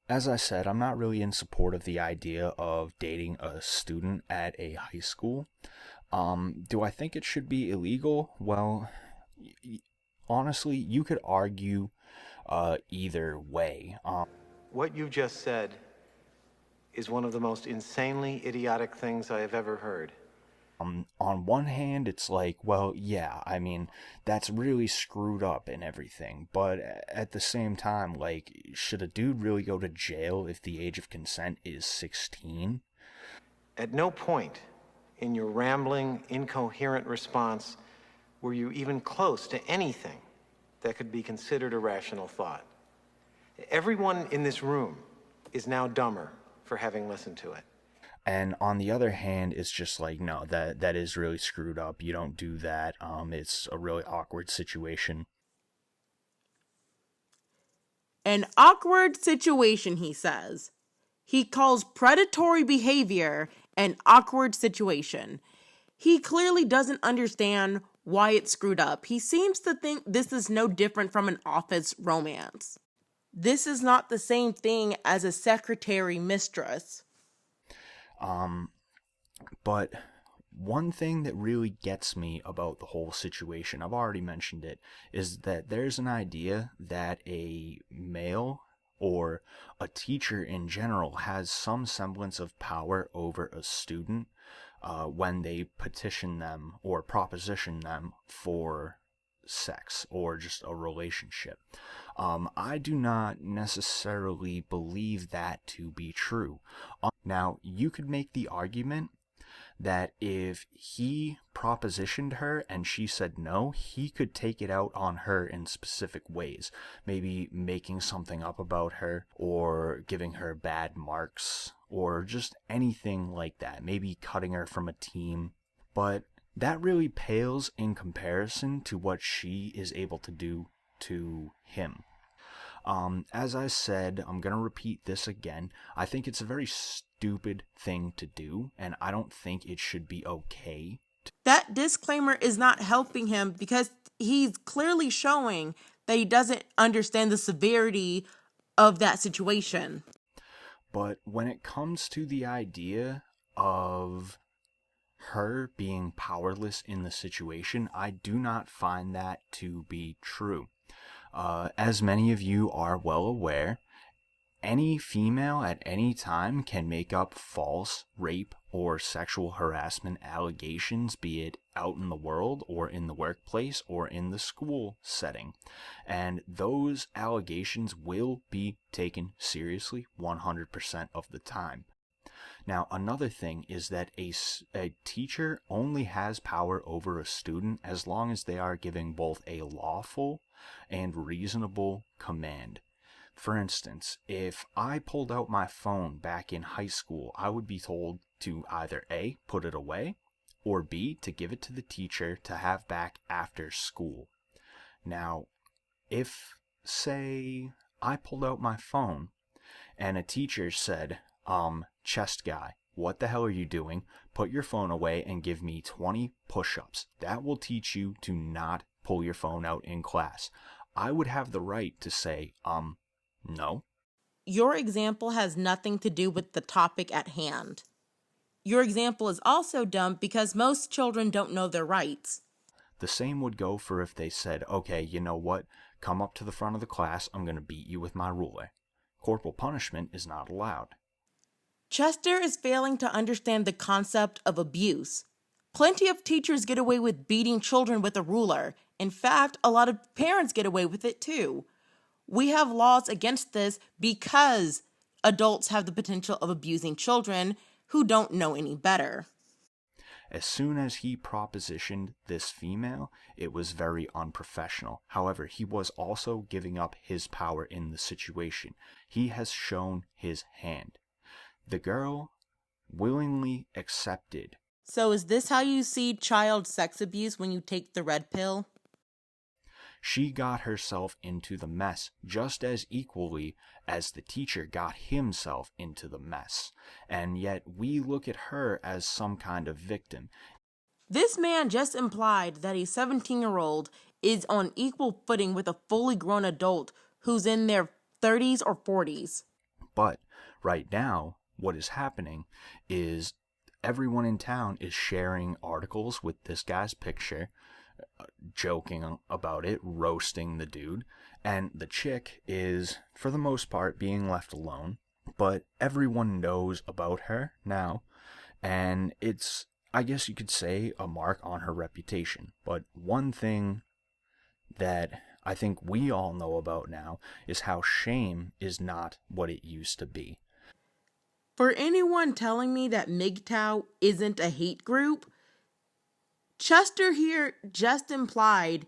As I said, I'm not really in support of the idea of dating a student at a high school. Do I think it should be illegal? Well, y- honestly, you could argue either way. What you just said is one of the most insanely idiotic things I have ever heard. On one hand, it's like, well, yeah, I mean, that's really screwed up and everything. But at the same time, like, should a dude really go to jail if the age of consent is 16? At no point in your rambling, incoherent response were you even close to anything that could be considered a rational thought. Everyone in this room is now dumber for having listened to it. And on the other hand, it's just like, no, that is really screwed up. You don't do that. It's a really awkward situation. An awkward situation, he says. He calls predatory behavior an awkward situation. He clearly doesn't understand why it's screwed up. He seems to think this is no different from an office romance. This is not the same thing as a secretary mistress. But one thing that really gets me about the whole situation, I've already mentioned it, is that there's an idea that a male or a teacher in general has some semblance of power over a student when they petition them or proposition them for sex or just a relationship. I do not necessarily believe that to be true. Now, you could make the argument that if he propositioned her and she said no, he could take it out on her in specific ways. Maybe making something up about her, or giving her bad marks, or just anything like that. Maybe cutting her from a team. But that really pales in comparison to what she is able to do to him. As I said, I'm going to repeat this again. I think it's a very stupid thing to do, and I don't think it should be okay. That disclaimer is not helping him because he's clearly showing that he doesn't understand the severity of that situation. But when it comes to the idea of her being powerless in the situation, I do not find that to be true. As many of you are well aware, any female at any time can make up false rape or sexual harassment allegations, be it out in the world or in the workplace or in the school setting. And those allegations will be taken seriously 100% of the time. Now, another thing is that a teacher only has power over a student as long as they are giving both a lawful and reasonable command. For instance, if I pulled out my phone back in high school, I would be told to either A, put it away, or B, to give it to the teacher to have back after school. Now, if, say, I pulled out my phone and a teacher said, chest guy, what the hell are you doing? Put your phone away and give me 20 push-ups. That will teach you to not pull your phone out in class. I would have the right to say, no. Your example has nothing to do with the topic at hand. Your example is also dumb because most children don't know their rights. The same would go for if they said, okay, you know what? Come up to the front of the class. I'm going to beat you with my ruler. Corporal punishment is not allowed. Chester is failing to understand the concept of abuse. Plenty of teachers get away with beating children with a ruler. In fact, a lot of parents get away with it too. We have laws against this because adults have the potential of abusing children who don't know any better. As soon as he propositioned this female, it was very unprofessional. However, he was also giving up his power in the situation. He has shown his hand. The girl willingly accepted. So is this how you see child sex abuse when you take the red pill? She got herself into the mess just as equally as the teacher got himself into the mess. And yet we look at her as some kind of victim. This man just implied that a 17-year-old is on equal footing with a fully grown adult who's in their 30s or 40s. But right now, what is happening is everyone in town is sharing articles with this guy's picture, joking about it, roasting the dude, and the chick is, for the most part, being left alone. But everyone knows about her now, and it's, I guess you could say, a mark on her reputation. But one thing that I think we all know about now is how shame is not what it used to be. For anyone telling me that MGTOW isn't a hate group, Chester here just implied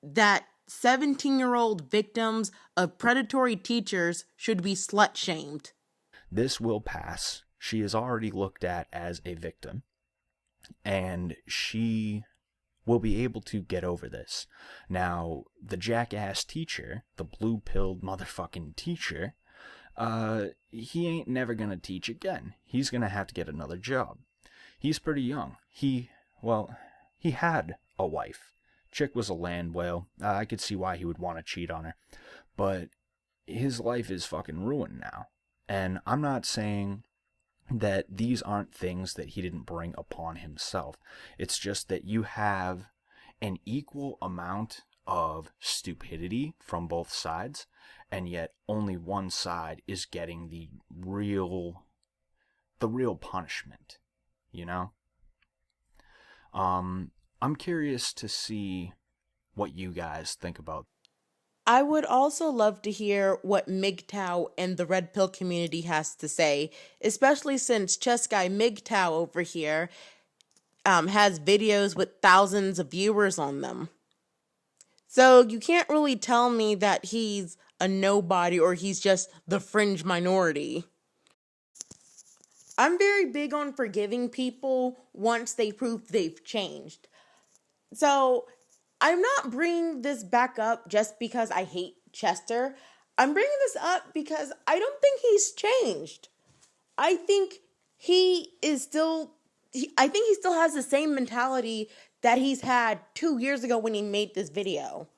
that 17-year-old victims of predatory teachers should be slut-shamed. This will pass. She is already looked at as a victim, and she will be able to get over this. Now, the jackass teacher, the blue-pilled motherfucking teacher, he ain't never gonna teach again. He's gonna have to get another job. He's pretty young. He had a wife. Chick was a land whale. I could see why he would want to cheat on her. But his life is fucking ruined now. And I'm not saying that these aren't things that he didn't bring upon himself. It's just that you have an equal amount of stupidity from both sides, and yet only one side is getting the real punishment, you know? I'm curious to see what you guys think about. I would also love to hear what MGTOW and the Red Pill community has to say, especially since Chess Guy MGTOW over here has videos with thousands of viewers on them. So you can't really tell me that he's a nobody or he's just the fringe minority. I'm very big on forgiving people once they prove they've changed. So I'm not bringing this back up just because I hate Chester. I'm bringing this up because I don't think he's changed. I think he still has the same mentality that he's had 2 years ago when he made this video.